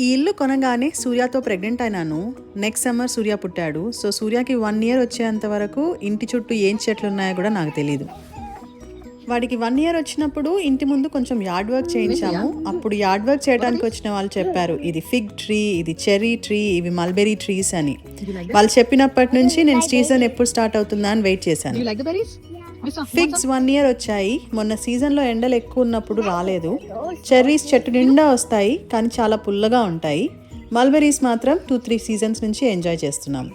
ఈ ఇల్లు కొనగానే సూర్యతో ప్రెగ్నెంట్ అయినాను. నెక్స్ట్ సమ్మర్ సూర్య పుట్టాడు. సో సూర్యకి 1 year వచ్చేంత వరకు ఇంటి చుట్టూ ఏం చెట్లు ఉన్నాయో కూడా నాకు తెలియదు. వాడికి 1 year వచ్చినప్పుడు ఇంటి ముందు కొంచెం యార్డ్ వర్క్ చేయించాము. అప్పుడు యార్డ్ వర్క్ చేయడానికి వచ్చిన వాళ్ళు చెప్పారు, ఇది ఫిగ్ ట్రీ, ఇది చెర్రీ ట్రీ, ఇవి మల్బెరీ ట్రీస్ అని. వాళ్ళు చెప్పినప్పటి నుంచి నేను సీజన్ ఎప్పుడు స్టార్ట్ అవుతుందా అని వెయిట్ చేశాను. ఫిగ్స్ 1 year వచ్చాయి. మొన్న సీజన్లో ఎండలు ఎక్కువ ఉన్నప్పుడు రాలేదు. చెర్రీస్ చెట్టు నిండా వస్తాయి, కానీ చాలా పుల్లగా ఉంటాయి. మల్బెరీస్ మాత్రం 2-3 seasons నుంచి ఎంజాయ్ చేస్తున్నాం.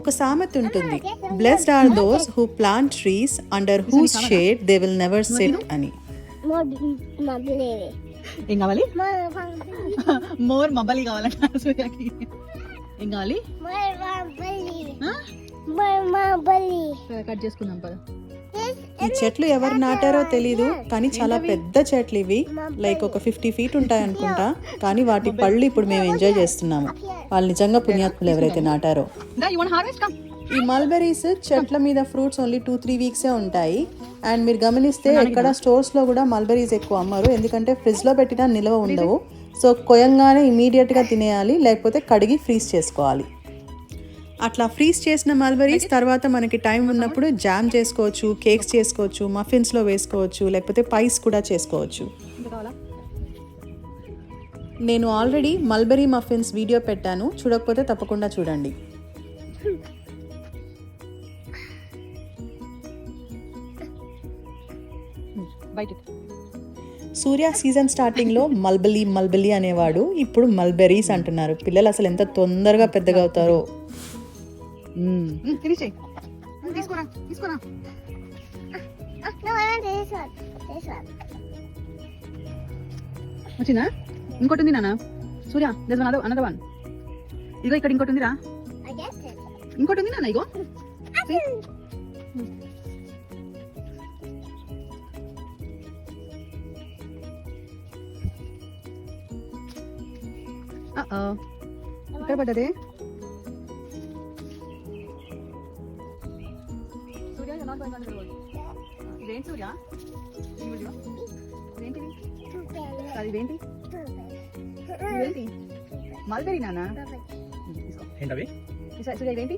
ఒక సామెత ఉంటుంది, blessed are those who plant trees under whose shade they will never sit అని. ఏం కావాలి? మోర్ మబ్బలి కావాలంట సూర్యకి. ఏం కావాలి? కట్ చేసుకుందాం పద. ఈ చెట్లు ఎవరు నాటారో తెలీదు, కానీ చాలా పెద్ద చెట్లు ఇవి. లైక్ ఒక 50 feet ఉంటాయి అనుకుంటా. కానీ వాటి పళ్ళు ఇప్పుడు మేము ఎంజాయ్ చేస్తున్నాము. వాళ్ళు నిజంగా పుణ్యాత్ములు ఎవరైతే నాటారో. ఈ మల్బెరీస్ చెట్ల మీద ఫ్రూట్స్ ఓన్లీ 2-3 weeks ఉంటాయి. అండ్ మీరు గమనిస్తే ఎక్కడ స్టోర్స్లో కూడా మల్బెరీస్ ఎక్కువ అమ్మరు, ఎందుకంటే ఫ్రిడ్జ్లో పెట్టినా నిల్వ ఉండవు. సో కొయంగానే ఇమీడియట్గా తినేయాలి, లేకపోతే కడిగి ఫ్రీజ్ చేసుకోవాలి. అట్లా ఫ్రీజ్ చేసిన మల్బెరీస్ తర్వాత మనకి టైం ఉన్నప్పుడు జామ్ చేసుకోవచ్చు, కేక్స్ చేసుకోవచ్చు, మఫిన్స్లో వేసుకోవచ్చు, లేకపోతే పైస్ కూడా చేసుకోవచ్చు. నేను ఆల్రెడీ మల్బెరీ మఫిన్స్ వీడియో పెట్టాను, చూడకపోతే తప్పకుండా చూడండి. సూర్య సీజన్ స్టార్టింగ్లో మల్బెరీ అనేవాడు, ఇప్పుడు మల్బెరీస్ అంటున్నారు. పిల్లలు అసలు ఎంత తొందరగా పెద్దగా అవుతారో. వచ్చిందా? ఇంకోటి ఉంది నాన్న. సూర్య అనదర్ వన్. ఇగో ఇక్కడ ఇంకోటి ఉందిరా. ఇంకోటి ఉంది నాన్న. ఇగో ఇక్కడ పడ్డదే. ఇదేంటి సూర్య? ఇదేంటి? మల్బెరీ నాన్న. సూర్య ఇదేంటి?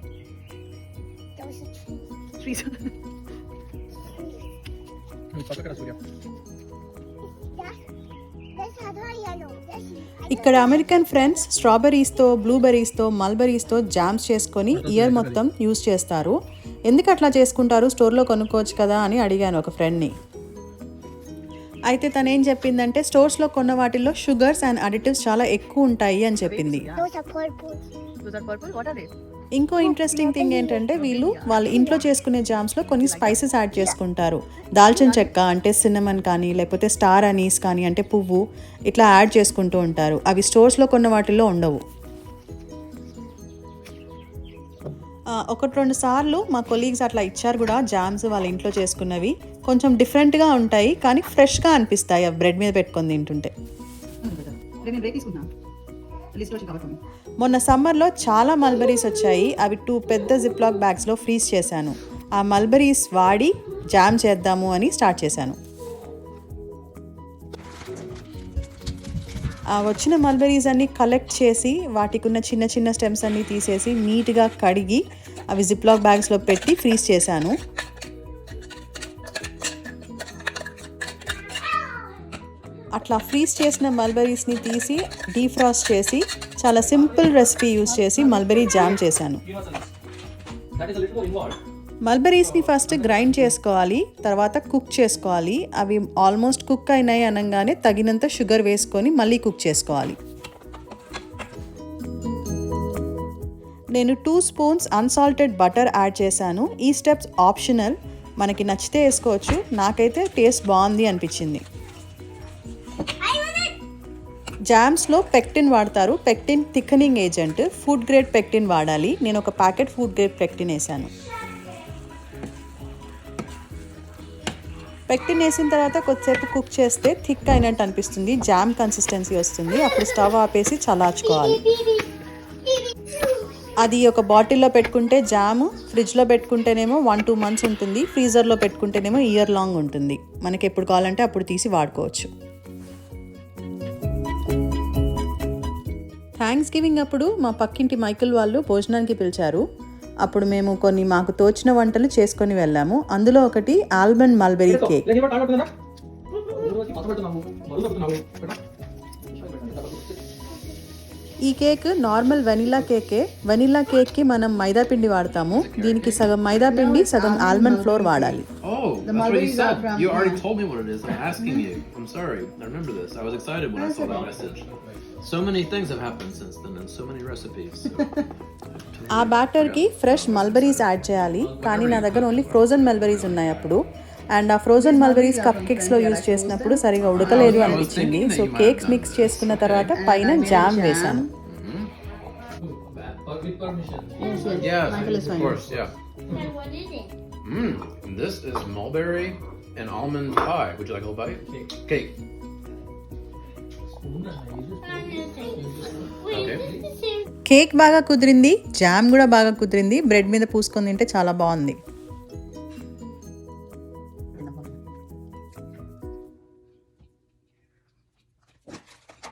ఇక్కడ అమెరికన్ ఫ్రెండ్స్ స్ట్రాబెర్రీస్తో, బ్లూబెర్రీస్తో, మల్బెరీస్తో జామ్స్ చేసుకొని ఇయర్ మొత్తం యూజ్ చేస్తారు. ఎందుకు అట్లా చేసుకుంటారు, స్టోర్లో కొనుక్కోవచ్చు కదా అని అడిగాను ఒక ఫ్రెండ్ని. అయితే తను ఏం చెప్పిందంటే, స్టోర్స్లో కొన్న వాటిల్లో షుగర్స్ అండ్ అడిటివ్స్ చాలా ఎక్కువ ఉంటాయి అని చెప్పింది. ఇంకో ఇంట్రెస్టింగ్ థింగ్ ఏంటంటే, వాళ్ళు ఇంట్లో చేసుకునే జామ్స్లో కొన్ని స్పైసెస్ యాడ్ చేసుకుంటారు. దాల్చిన చెక్క అంటే సిన్నమన్ కానీ, లేకపోతే స్టార్ అనీస్ కానీ అంటే పువ్వు, ఇట్లా యాడ్ చేసుకుంటూ ఉంటారు. అవి స్టోర్స్లో కొన్న వాటిల్లో ఉండవు. 1-2 సార్లు మా కొలీగ్స్ అట్లా ఇచ్చారు కూడా జామ్స్, వాళ్ళ ఇంట్లో చేసుకున్నవి. కొంచెం డిఫరెంట్గా ఉంటాయి, కానీ ఫ్రెష్గా అనిపిస్తాయి అవి బ్రెడ్ మీద పెట్టుకొని తింటుంటే. మొన్న సమ్మర్లో చాలా మల్బెరీస్ వచ్చాయి. అవి 2 పెద్ద జిప్లాక్ బ్యాగ్స్లో ఫ్రీజ్ చేశాను. ఆ మల్బెరీస్ వాడి జామ్ చేద్దాము అని స్టార్ట్ చేశాను. వచ్చిన మల్బెరీస్ అన్నీ కలెక్ట్ చేసి వాటికి ఉన్న చిన్న చిన్న స్టెమ్స్ అన్నీ తీసేసి నీట్గా కడిగి అవి జిప్లాక్ బ్యాగ్స్లో పెట్టి ఫ్రీజ్ చేశాను. అట్లా ఫ్రీజ్ చేసిన మల్బెరీస్ని తీసి డీఫ్రాస్ట్ చేసి చాలా సింపుల్ రెసిపీ యూజ్ చేసి మల్బెరీ జామ్ చేశాను. మల్బెరీస్ని ఫస్ట్ గ్రైండ్ చేసుకోవాలి, తర్వాత కుక్ చేసుకోవాలి. అవి ఆల్మోస్ట్ కుక్ అయినాయి అనగానే తగినంత షుగర్ వేసుకొని మళ్ళీ కుక్ చేసుకోవాలి. నేను 2 spoons అన్సాల్టెడ్ బటర్ యాడ్ చేశాను. ఈ స్టెప్స్ ఆప్షనల్, మనకి నచ్చితే వేసుకోవచ్చు. నాకైతే టేస్ట్ బాగుంది అనిపించింది. జామ్స్లో పెక్టిన్ వాడతారు. Pectin thickening agent. Food grade pectin వాడాలి. నేను ఒక ప్యాకెట్ ఫుడ్ గ్రేడ్ పెక్టిన్ వేసాను. పెక్టిన్ వేసిన తర్వాత కొద్దిసేపు కుక్ చేస్తే థిక్ అయినట్టు అనిపిస్తుంది, జామ్ కన్సిస్టెన్సీ వస్తుంది. అప్పుడు స్టవ్ ఆపేసి చల్లార్చుకోవాలి. అది ఒక బాటిల్లో పెట్టుకుంటే జామ్, ఫ్రిడ్జ్లో పెట్టుకుంటేనేమో 1-2 months ఉంటుంది, ఫ్రీజర్లో పెట్టుకుంటేనేమో ఇయర్ లాంగ్ ఉంటుంది. మనకి ఎప్పుడు కావాలంటే అప్పుడు తీసి వాడుకోవచ్చు. థ్యాంక్స్ గివింగ్ అప్పుడు మా పక్కింటి మైకిల్ వాళ్ళు భోజనానికి పిలిచారు. అప్పుడు మేము కొన్ని మాకు తోచిన వంటలు చేసుకొని వెళ్ళాము. అందులో ఒకటి ఆల్మండ్ మల్బెరీ కేక్. ఈ కేక్ నార్మల్ వెనిలా కేకే. వెనిలా కేక్కి మనం మైదా పిండి వాడతాము. దీనికి సగం మైదా పిండి, సగం ఆల్మండ్ ఫ్లోర్ వాడాలి. Oh, that's what you said. You already told me what it is. I'm asking you. I'm sorry. I remember this. I was excited when I saw that message. So many things have happened since then and so many recipes. ఆ బ్యాటర్కి fresh mulberries add చేయాలి. కానీ నా దగ్గర only frozen mulberries ఉన్నాయి అప్పుడు. And ఆ frozen mulberries cup కేక్స్లో use చేసినప్పుడు సరిగా ఉడకలేదు అనిపించింది. సో కేక్స్ మిక్స్ చేసుకున్న తర్వాత పైన జామ్ వేసాను. Yeah, of course, yeah. This is mulberry and almond pie. Would you like a little bite? Cake. Okay. Cake బాగా కుదిరింది, జామ్ కూడా బాగా కుదిరింది. బ్రెడ్ మీద పూసుకొని తింటే చాలా బాగుంది.